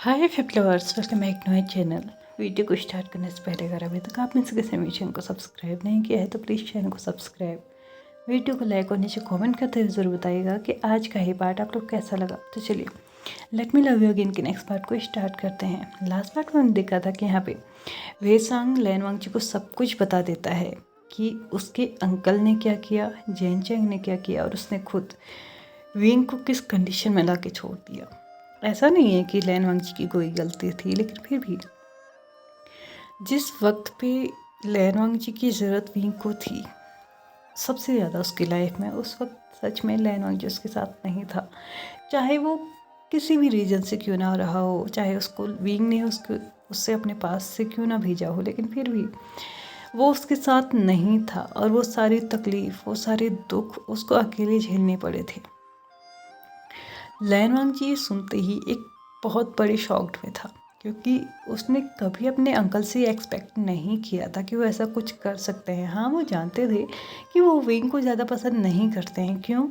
हाय फ्लिवर्स, welcome back to my channel. Video को start करने से पहले अगर अभी तक आपने किसी मेरे चैनल को सब्सक्राइब नहीं किया है तो प्लीज़ चैनल को सब्सक्राइब, वीडियो को लाइक और नीचे कमेंट करते हुए ज़रूर बताइएगा कि आज का ही पार्ट आप लोग कैसा लगा। तो चलिए let me love you again के नेक्स्ट पार्ट को स्टार्ट करते हैं। लास्ट पार्ट में हमने देखा था कि यहाँ पे वेसांग लैनवांग जी को सब कुछ बता देता है कि उसके अंकल ने क्या किया, जैन चैंग ने क्या किया और उसने खुद विंग को किस कंडीशन में ला के छोड़ दिया। ऐसा नहीं है कि लैनवांग जी की कोई गलती थी, लेकिन फिर भी जिस वक्त पे लैनवांग जी की ज़रूरत विंग को थी सबसे ज़्यादा उसकी लाइफ में, उस वक्त सच में लैनवांग जी उसके साथ नहीं था। चाहे वो किसी भी रीजन से क्यों ना रहा हो, चाहे उसको विंग ने उससे अपने पास से क्यों ना भेजा हो, लेकिन फिर भी वो उसके साथ नहीं था और वो सारी तकलीफ़, वो सारे दुख उसको अकेले झेलने पड़े थे। लैनवांग जी सुनते ही एक बहुत बड़े शॉक्ड में था, क्योंकि उसने कभी अपने अंकल से एक्सपेक्ट नहीं किया था कि वो ऐसा कुछ कर सकते हैं। हाँ, वो जानते थे कि वो विंग को ज़्यादा पसंद नहीं करते हैं। क्यों?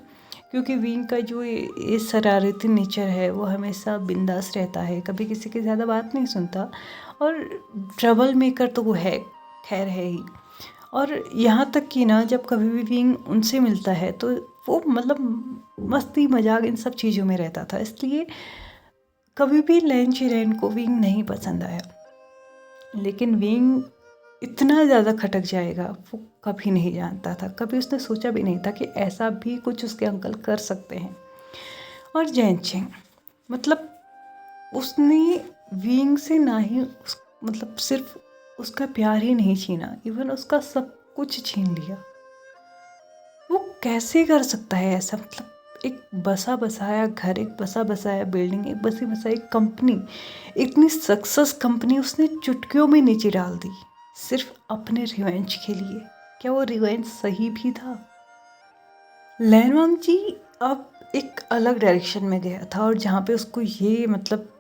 क्योंकि विंग का जो ये शरारती नेचर है, वो हमेशा बिंदास रहता है, कभी किसी की ज़्यादा बात नहीं सुनता और ट्रबल मेकर तो वो है, खैर है ही। और यहाँ तक कि ना, जब कभी भी विंग उनसे मिलता है तो वो मतलब मस्ती मजाक इन सब चीज़ों में रहता था, इसलिए कभी भी लैन चिरेन को विंग नहीं पसंद आया। लेकिन विंग इतना ज़्यादा खटक जाएगा वो कभी नहीं जानता था, कभी उसने सोचा भी नहीं था कि ऐसा भी कुछ उसके अंकल कर सकते हैं। और जैन चेंग मतलब उसने विंग से ना ही मतलब सिर्फ उसका प्यार ही नहीं छीना, इवन उसका सब कुछ छीन लिया। वो कैसे कर सकता है ऐसा? मतलब एक बसा बसाया घर, एक बसा बसाया बिल्डिंग, एक बसी बसाई कंपनी, इतनी सक्सेस कंपनी उसने चुटकियों में नीचे डाल दी सिर्फ अपने रिवेंज के लिए। क्या वो रिवेंज सही भी था? लैनवांग जी अब एक अलग डायरेक्शन में गया था और जहाँ पे उसको ये मतलब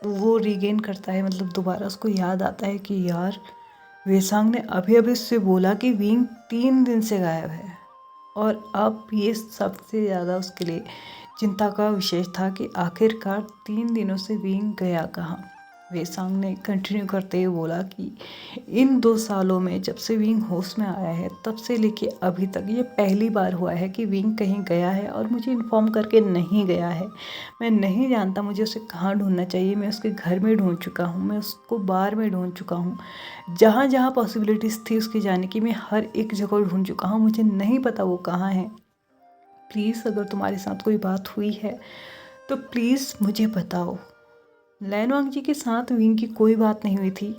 वो रीगेन करता है, मतलब दोबारा उसको याद आता है कि यार वेसांग ने अभी अभी उससे बोला कि विंग 3 दिन से गायब है। और अब ये सबसे ज़्यादा उसके लिए चिंता का विषय था कि आखिरकार 3 दिनों से विंग गया कहाँ। वेसांग ने कंटिन्यू करते हुए बोला कि इन 2 सालों में जब से विंग होश में आया है तब से लेके अभी तक ये पहली बार हुआ है कि विंग कहीं गया है और मुझे इन्फॉर्म करके नहीं गया है। मैं नहीं जानता मुझे उसे कहाँ ढूंढना चाहिए। मैं उसके घर में ढूंढ चुका हूँ, मैं उसको बार में ढूंढ चुका हूँ, जहाँ जहाँ पॉसिबिलिटीज़ थी उसके जाने की मैं हर एक जगह ढूंढ चुका हूँ। मुझे नहीं पता वो कहाँ है। प्लीज़ अगर तुम्हारे साथ कोई बात हुई है तो प्लीज़ मुझे बताओ। लैनवांग जी के साथ विंग की कोई बात नहीं हुई थी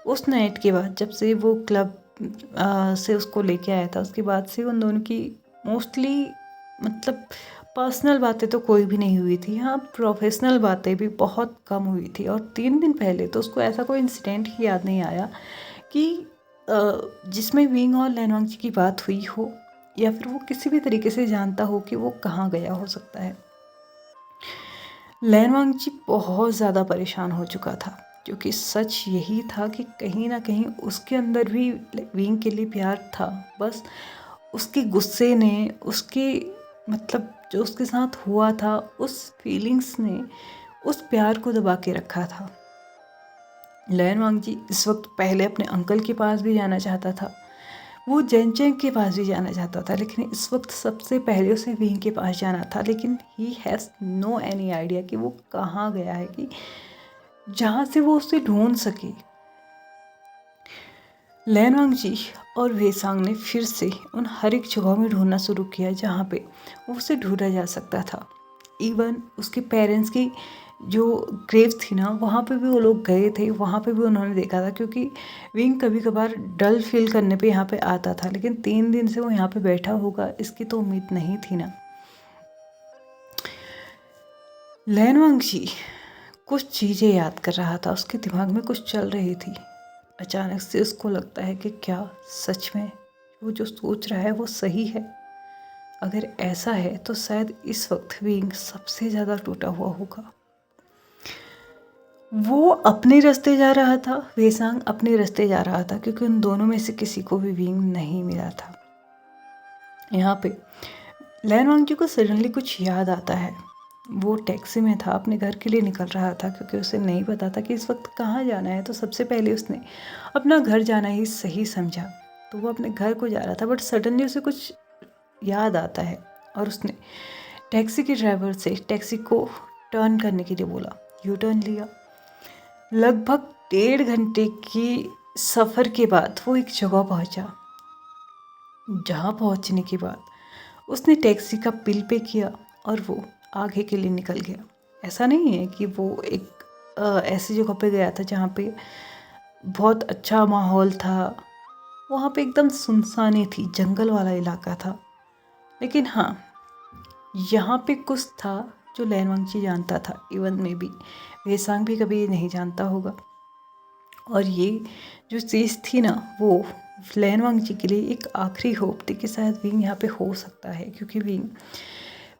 उस नाइट के बाद, जब से वो क्लब से उसको लेके आया था। उसके बाद से उन दोनों की मोस्टली मतलब पर्सनल बातें तो कोई भी नहीं हुई थी। हाँ, प्रोफेशनल बातें भी बहुत कम हुई थी। और 3 दिन पहले तो उसको ऐसा कोई इंसिडेंट ही याद नहीं आया कि जिसमें विंग और लैनवांग जी की बात हुई हो या फिर वो किसी भी तरीके से जानता हो कि वो कहाँ गया हो सकता है। लैनवांग जी बहुत ज़्यादा परेशान हो चुका था, क्योंकि सच यही था कि कहीं ना कहीं उसके अंदर भी विंग के लिए प्यार था। बस उसके गुस्से ने, उसके मतलब जो उसके साथ हुआ था उस फीलिंग्स ने उस प्यार को दबा के रखा था। लैनवांग जी इस वक्त पहले अपने अंकल के पास भी जाना चाहता था, वो जैन चेंग के पास भी जाना चाहता था, लेकिन इस वक्त सबसे पहले उसे विंग के पास जाना था। लेकिन he has no any idea कि वो कहाँ गया है, कि जहाँ से वो उसे ढूंढ सके। लैनवांग जी और वेसांग ने फिर से उन हर एक जगहों में ढूंढना शुरू किया जहाँ पे उसे ढूंढा जा सकता था। इवन उसके पेरेंट्स की जो ग्रेव थी ना, वहाँ पे भी वो लोग गए थे, वहाँ पे भी उन्होंने देखा था, क्योंकि विंग कभी कभार डल फील करने पे यहाँ पे आता था। लेकिन 3 दिन से वो यहाँ पे बैठा होगा इसकी तो उम्मीद नहीं थी ना। लैनवांग जी कुछ चीज़ें याद कर रहा था, उसके दिमाग में कुछ चल रही थी। अचानक से उसको लगता है कि क्या सच में वो जो सोच रहा है वो सही है? अगर ऐसा है तो शायद इस वक्त विंग सबसे ज़्यादा टूटा हुआ होगा। वो अपने रास्ते जा रहा था, वेसांग अपने रास्ते जा रहा था, क्योंकि उन दोनों में से किसी को भी विंग नहीं मिला था। यहाँ पे लैनवांग जी को सडनली कुछ याद आता है। वो टैक्सी में था, अपने घर के लिए निकल रहा था क्योंकि उसे नहीं पता था कि इस वक्त कहाँ जाना है। तो सबसे पहले उसने अपना घर जाना ही सही समझा, तो वो अपने घर को जा रहा था। बट सडनली उसे कुछ याद आता है और उसने टैक्सी के ड्राइवर से टैक्सी को टर्न करने के लिए बोला। यू टर्न लिया। लगभग 1.5 घंटे की सफ़र के बाद वो एक जगह पहुंचा, जहां पहुंचने के बाद उसने टैक्सी का बिल पे किया और वो आगे के लिए निकल गया। ऐसा नहीं है कि वो एक ऐसी जगह पे गया था जहाँ पे बहुत अच्छा माहौल था, वहाँ पे एकदम सुनसानी थी, जंगल वाला इलाका था। लेकिन हाँ, यहाँ पे कुछ था जो लैन वांगची जानता था, इवन में भी वेसांग भी कभी नहीं जानता होगा। और ये जो चीज़ थी ना, वो लैन वांगची के लिए एक आखिरी होप थी कि शायद विंग यहाँ पे हो सकता है, क्योंकि विंग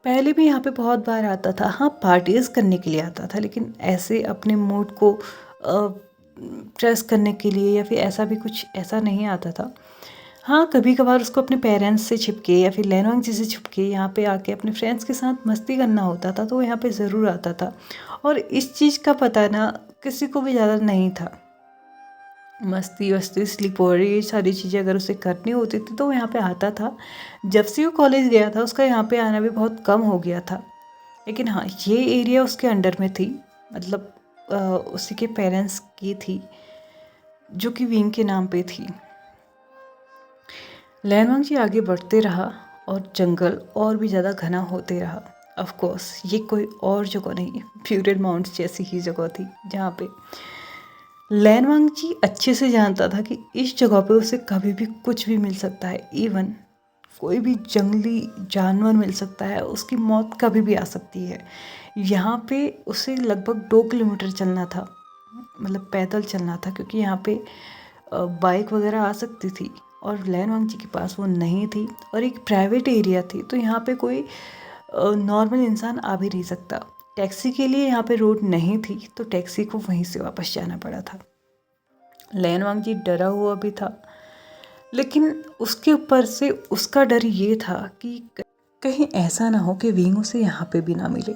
पहले भी यहाँ पे बहुत बार आता था। हाँ, पार्टीज़ करने के लिए आता था, लेकिन ऐसे अपने मूड को प्रेस करने के लिए या फिर ऐसा भी कुछ ऐसा नहीं आता था। हाँ, कभी कभार उसको अपने पेरेंट्स से छिपके या फिर लैन वांगची से छिपके यहाँ पे आके अपने फ्रेंड्स के साथ मस्ती करना होता था, तो वो यहाँ पे ज़रूर आता था। और इस चीज़ का पता ना किसी को भी ज़्यादा नहीं था। मस्ती वस्ती स्लीप ओवर ये सारी चीज़ें अगर उसे करनी होती थी तो वो यहाँ पे आता था। जब से वो कॉलेज गया था उसका यहाँ पे आना भी बहुत कम हो गया था। लेकिन हाँ, ये एरिया उसके अंडर में थी, मतलब उसी के पेरेंट्स की थी, जो कि विंग के नाम पे थी। लैन वांगची आगे बढ़ते रहा और जंगल और भी ज़्यादा घना होते रहा। ऑफ कोर्स ये कोई और जगह नहीं, प्यूरेड माउंट्स जैसी ही जगह थी, जहाँ पे लैन वांगची अच्छे से जानता था कि इस जगह पे उसे कभी भी कुछ भी मिल सकता है। इवन कोई भी जंगली जानवर मिल सकता है, उसकी मौत कभी भी आ सकती है। यहाँ पे उसे लगभग 2 किलोमीटर चलना था, मतलब पैदल चलना था, क्योंकि यहाँ पे बाइक वगैरह आ सकती थी और लैन वांगची के पास वो नहीं थी। और एक प्राइवेट एरिया थी, तो यहाँ पे कोई नॉर्मल इंसान आ भी नहीं सकता। टैक्सी के लिए यहाँ पे रोड नहीं थी, तो टैक्सी को वहीं से वापस जाना पड़ा था। लैन वांगची डरा हुआ भी था, लेकिन उसके ऊपर से उसका डर ये था कि कहीं ऐसा ना हो कि विंग उसे यहाँ पे भी ना मिले।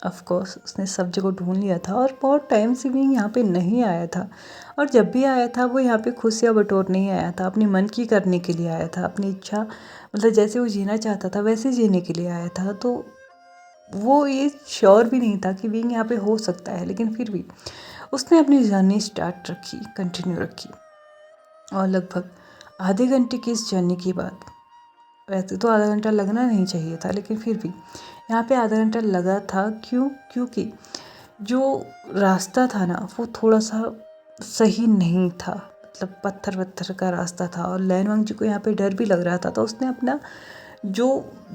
ऑफ कोर्स उसने सब जगह ढूंढ लिया था और बहुत टाइम से विंग यहाँ पे नहीं आया था। और जब भी आया था वो यहाँ पे खुशियाँ बटोरने नहीं आया था, अपनी मन की करने के लिए आया था, अपनी इच्छा मतलब जैसे वो जीना चाहता था वैसे जीने के लिए आया था। तो वो ये श्योर भी नहीं था कि विंग यहाँ पे हो सकता है, लेकिन फिर भी उसने अपनी जर्नी स्टार्ट रखी, कंटिन्यू रखी। और लगभग आधे घंटे की इस जर्नी के बाद, वैसे तो आधा घंटा लगना नहीं चाहिए था, लेकिन फिर भी यहाँ पे आधा घंटा लगा था। क्योंकि जो रास्ता था ना वो थोड़ा सा सही नहीं था, मतलब पत्थर वत्थर का रास्ता था और लैन वांगची को यहाँ पे डर भी लग रहा था। तो उसने अपना जो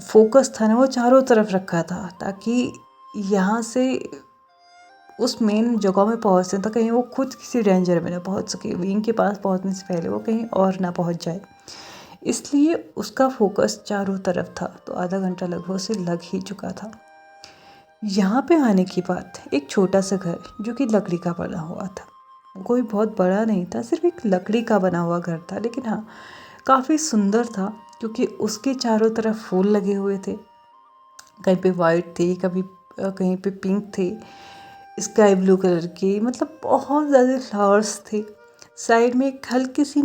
फोकस था ना वो चारों तरफ रखा था, ताकि यहाँ से उस मेन जगह में पहुँचते तो कहीं वो खुद किसी डेंजर में ना पहुँच सके, विंग के पास पहुँचने से पहले वो कहीं और ना पहुँच जाए। इसलिए उसका फोकस चारों तरफ था। तो आधा घंटा लगभग उसे लग ही चुका था। यहाँ पे आने के बाद एक छोटा सा घर जो कि लकड़ी का बना हुआ था, कोई बहुत बड़ा नहीं था, सिर्फ एक लकड़ी का बना हुआ घर था, लेकिन हाँ काफ़ी सुंदर था क्योंकि उसके चारों तरफ फूल लगे हुए थे। कहीं पे वाइट थे, कहीं पे पिंक थे, स्काई ब्लू कलर के, मतलब बहुत ज़्यादा फ्लावर्स थे। साइड में एक हल्की सी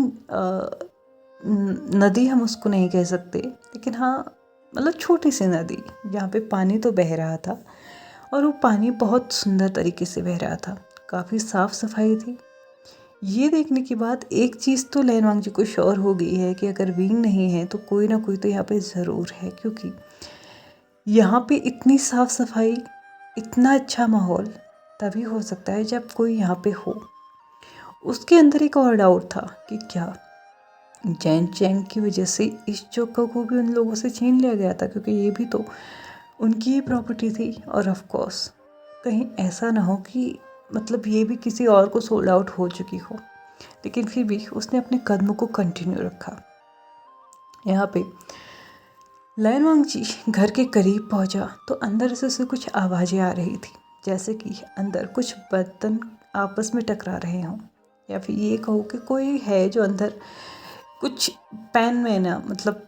नदी हम उसको नहीं कह सकते, लेकिन हाँ मतलब छोटी सी नदी जहाँ पे पानी तो बह रहा था और वो पानी बहुत सुंदर तरीके से बह रहा था, काफ़ी साफ़ सफाई थी। ये देखने के बाद एक चीज़ तो लैन वांगची को श्योर हो गई है कि अगर विंग नहीं है तो कोई ना कोई तो यहाँ पे ज़रूर है, क्योंकि यहाँ पे इतनी साफ़ सफाई, इतना अच्छा माहौल तभी हो सकता है जब कोई यहाँ पे हो। उसके अंदर एक और डाउट था कि क्या जैन चैंग की वजह से इस जगह को भी उन लोगों से छीन लिया गया था, क्योंकि ये भी तो उनकी ही प्रॉपर्टी थी। और ऑफ कोर्स कहीं ऐसा ना हो कि मतलब ये भी किसी और को सोल्ड आउट हो चुकी हो। लेकिन फिर भी उसने अपने कदमों को कंटिन्यू रखा। यहाँ पे लैन वांगची घर के करीब पहुँचा तो अंदर से उसे कुछ आवाज़ें आ रही थी, जैसे कि अंदर कुछ बर्तन आपस में टकरा रहे हों, या फिर ये कहो कि कोई है जो अंदर कुछ पैन में ना, मतलब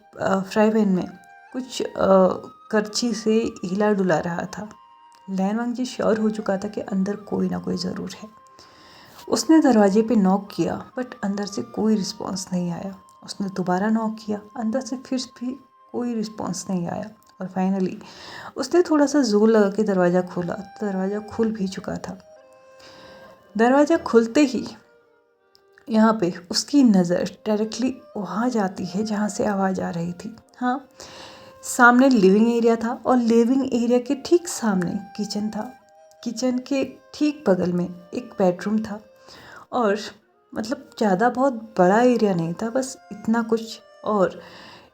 फ्राई पैन में कुछ करछी से हिला डुला रहा था। लैन वांगजी श्योर हो चुका था कि अंदर कोई ना कोई ज़रूर है। उसने दरवाजे पे नॉक किया बट अंदर से कोई रिस्पॉन्स नहीं आया। उसने दोबारा नॉक किया, अंदर से फिर भी कोई रिस्पॉन्स नहीं आया। और फाइनली उसने थोड़ा सा जोर लगा के दरवाज़ा खोला तो दरवाज़ा खुल भी चुका था। दरवाज़ा खुलते ही यहाँ पे उसकी नज़र डायरेक्टली वहाँ जाती है जहाँ से आवाज़ आ रही थी। हाँ, सामने लिविंग एरिया था और लिविंग एरिया के ठीक सामने किचन था। किचन के ठीक बगल में एक बेडरूम था और मतलब ज़्यादा बहुत बड़ा एरिया नहीं था, बस इतना कुछ। और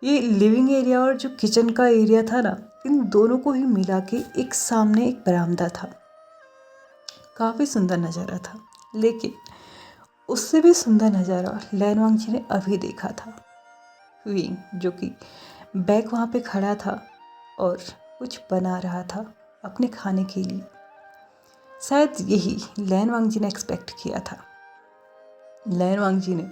ये लिविंग एरिया और जो किचन का एरिया था ना, इन दोनों को ही मिला के एक सामने एक बरामदा था। काफ़ी सुंदर नज़ारा था, लेकिन उससे भी सुंदर नज़ारा लैन वांगजी ने अभी देखा था। विंग जो कि बैग वहाँ पे खड़ा था और कुछ बना रहा था अपने खाने के लिए। शायद यही लैन वांगजी ने एक्सपेक्ट किया था। लैन वांगजी ने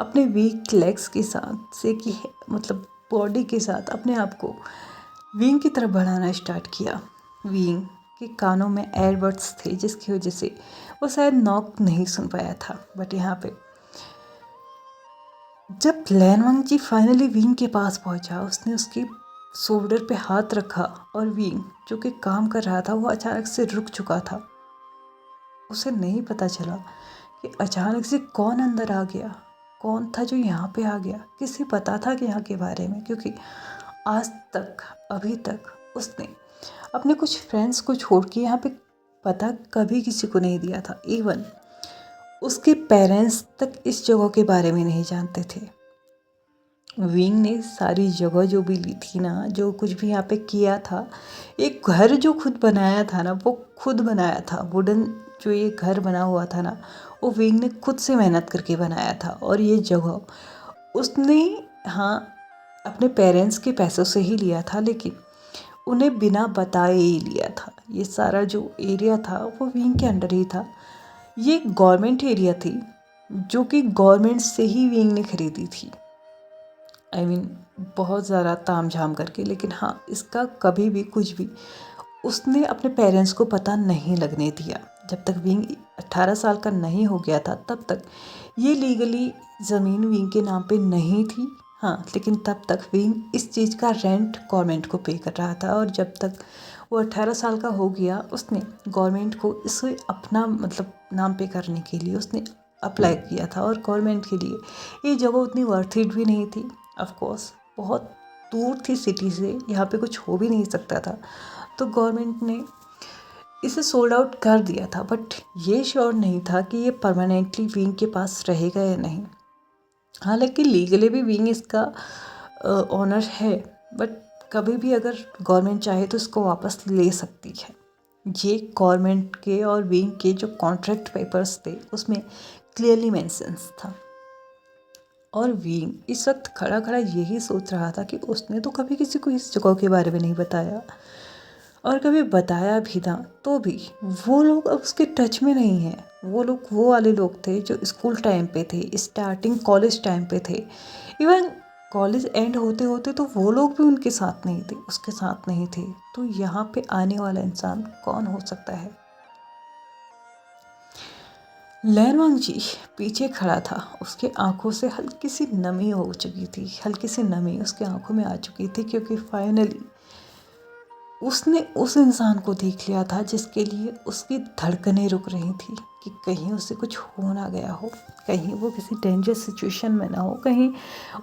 अपने वीक लेग्स के साथ से कि मतलब बॉडी के साथ अपने आप को विंग की तरफ बढ़ाना स्टार्ट किया। विंग के कानों में एयरबड्स थे जिसकी वजह से वो शायद नॉक नहीं सुन पाया था। बट यहाँ पे जब लैन वांगजी फाइनली विंग के पास पहुंचा, उसने उसके शोल्डर पे हाथ रखा और विंग जो कि काम कर रहा था वो अचानक से रुक चुका था। उसे नहीं पता चला कि अचानक से कौन अंदर आ गया, कौन था जो यहाँ पे आ गया। किसे पता था कि यहाँ के बारे में, क्योंकि आज तक अभी तक उसने अपने कुछ फ्रेंड्स को छोड़ के यहाँ पे पता कभी किसी को नहीं दिया था। इवन उसके पेरेंट्स तक इस जगह के बारे में नहीं जानते थे। विंग ने सारी जगह जो भी ली थी ना, जो कुछ भी यहाँ पे किया था, एक घर जो खुद बनाया था ना, वो खुद बनाया था। वुडन जो ये घर बना हुआ था ना, वो विंग ने खुद से मेहनत करके बनाया था। और ये जगह उसने हाँ अपने पेरेंट्स के पैसों से ही लिया था, लेकिन उन्हें बिना बताए ही लिया था। ये सारा जो एरिया था वो विंग के अंडर ही था। ये गवर्नमेंट एरिया थी जो कि गवर्नमेंट से ही विंग ने खरीदी थी। बहुत ज़्यादा ताम झाम करके। लेकिन हाँ, इसका कभी भी कुछ भी उसने अपने पेरेंट्स को पता नहीं लगने दिया। जब तक विंग 18 साल का नहीं हो गया था तब तक ये लीगली ज़मीन विंग के नाम पे नहीं थी। हाँ, लेकिन तब तक विंग इस चीज़ का रेंट गवर्नमेंट को पे कर रहा था। और जब तक वो 18 साल का हो गया, उसने गवर्नमेंट को इसे अपना मतलब नाम पे करने के लिए उसने अप्लाई किया था। और गवर्नमेंट के लिए ये जगह उतनी वर्थ इट भी नहीं थी। ऑफ कोर्स बहुत दूर थी सिटी से, यहाँ पे कुछ हो भी नहीं सकता था, तो गवर्नमेंट ने इसे सोल्ड आउट कर दिया था। बट ये श्योर नहीं था कि ये परमानेंटली विंग के पास रहेगा या नहीं। हालांकि लीगली भी विंग इसका ऑनर है, बट कभी भी अगर गवर्नमेंट चाहे तो इसको वापस ले सकती है। ये गवर्नमेंट के और विंग के जो कॉन्ट्रैक्ट पेपर्स थे उसमें क्लियरली मेंशन्स था। और विंग इस वक्त खड़ा खड़ा यही सोच रहा था कि उसने तो कभी किसी को इस जगह के बारे में नहीं बताया, और कभी बताया भी था तो भी वो लोग अब उसके टच में नहीं हैं। वो लोग वो वाले लोग थे जो स्कूल टाइम पे थे, स्टार्टिंग कॉलेज टाइम पे थे। इवन कॉलेज एंड होते होते तो वो लोग भी उनके साथ नहीं थे, उसके साथ नहीं थे। तो यहाँ पे आने वाला इंसान कौन हो सकता है? लैन वांगजी पीछे खड़ा था। उसके आंखों से हल्की सी नमी हो चुकी थी, हल्की सी नमी उसके आंखों में आ चुकी थी, क्योंकि फाइनली उसने उस इंसान को देख लिया था जिसके लिए उसकी धड़कनें रुक रही थी कि कहीं उसे कुछ हो ना गया हो, कहीं वो किसी डेंजर सिचुएशन में ना हो, कहीं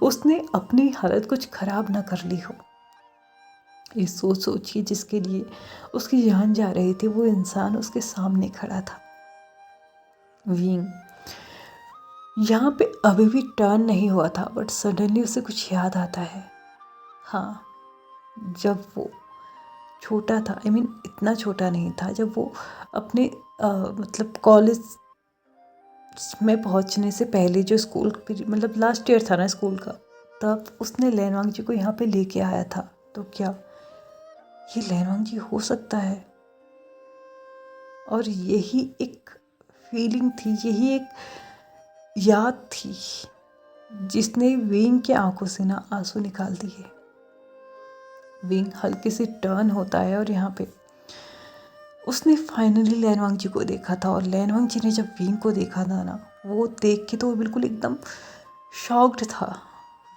उसने अपनी हालत कुछ ख़राब ना कर ली हो। ये सोच सोच के जिसके लिए उसकी जान जा रही थी, वो इंसान उसके सामने खड़ा था। विंग यहाँ पे अभी भी टर्न नहीं हुआ था, बट सडनली उसे कुछ याद आता है। हाँ, जब वो छोटा था, इतना छोटा नहीं था, जब वो अपने मतलब कॉलेज में पहुंचने से पहले जो स्कूल मतलब लास्ट ईयर था ना स्कूल का, तब उसने लैन वांगजी को यहाँ पे लेके आया था। तो क्या ये लैन वांगजी हो सकता है? और यही एक फीलिंग थी, यही एक याद थी जिसने विंग के आंखों से ना आंसू निकाल दिए। विंग हल्के से टर्न होता है और यहाँ पे उसने फाइनली लैनवांग जी को देखा था और लैनवांग जी ने जब विंग को देखा था ना, वो देख के तो वो बिल्कुल एकदम शॉक्ड था।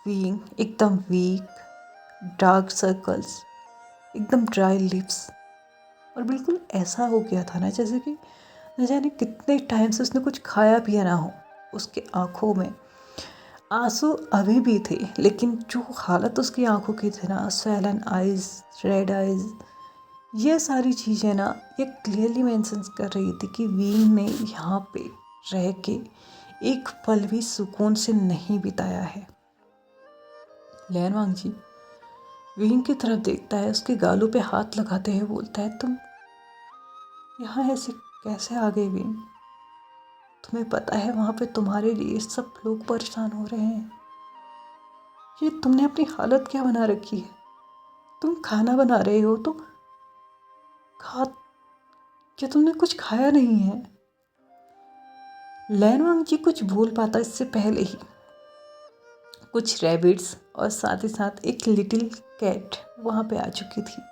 विंग एकदम वीक, डार्क सर्कल्स, एकदम ड्राई लिप्स, और बिल्कुल ऐसा हो गया था ना जैसे कि न जाने कितने टाइम से उसने कुछ खाया पिया ना हो। उसके आँखों में आंसू अभी भी थे, लेकिन जो हालत उसकी आंखों की थी ना, स्वैलन आइज, रेड आइज, ये सारी चीज़ें ना ये क्लियरली मेंशन कर रही थी कि वीन ने यहाँ पे रह के एक पल भी सुकून से नहीं बिताया है। लैनवांग जी वीन की तरफ देखता है, उसके गालों पे हाथ लगाते हुए बोलता है, तुम यहाँ ऐसे कैसे आ गए वीन? तुम्हें पता है वहाँ पे तुम्हारे लिए सब लोग परेशान हो रहे हैं। ये तुमने अपनी हालत क्या बना रखी है? तुम खाना बना रहे हो तो खा, क्या तुमने कुछ खाया नहीं है? लैनवांग जी कुछ बोल पाता इससे पहले ही कुछ रैबिट्स और साथ ही साथ एक लिटिल कैट वहाँ पे आ चुकी थी,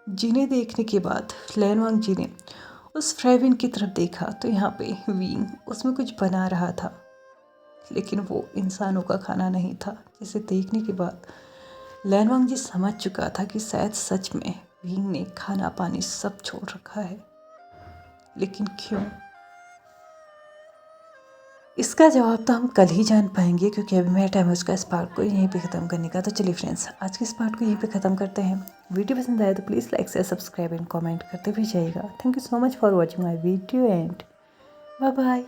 जिन्हें देखने के बाद लैनवांग जी ने उस फ्राइविन की तरफ देखा तो यहाँ पे वींग उसमें कुछ बना रहा था, लेकिन वो इंसानों का खाना नहीं था, जिसे देखने के बाद लैनवांग जी समझ चुका था कि शायद सच में वींग ने खाना पानी सब छोड़ रखा है। लेकिन क्यों? इसका जवाब तो हम कल ही जान पाएंगे, क्योंकि अभी मेरा टाइम है उसका इस पार्ट को यहीं पे ख़त्म करने का। तो चलिए फ्रेंड्स, आज के इस पार्ट को यहीं पे ख़त्म करते हैं। वीडियो पसंद आए तो please like share subscribe and comment करते भी जाइएगा। Thank you so much for watching my video and bye bye.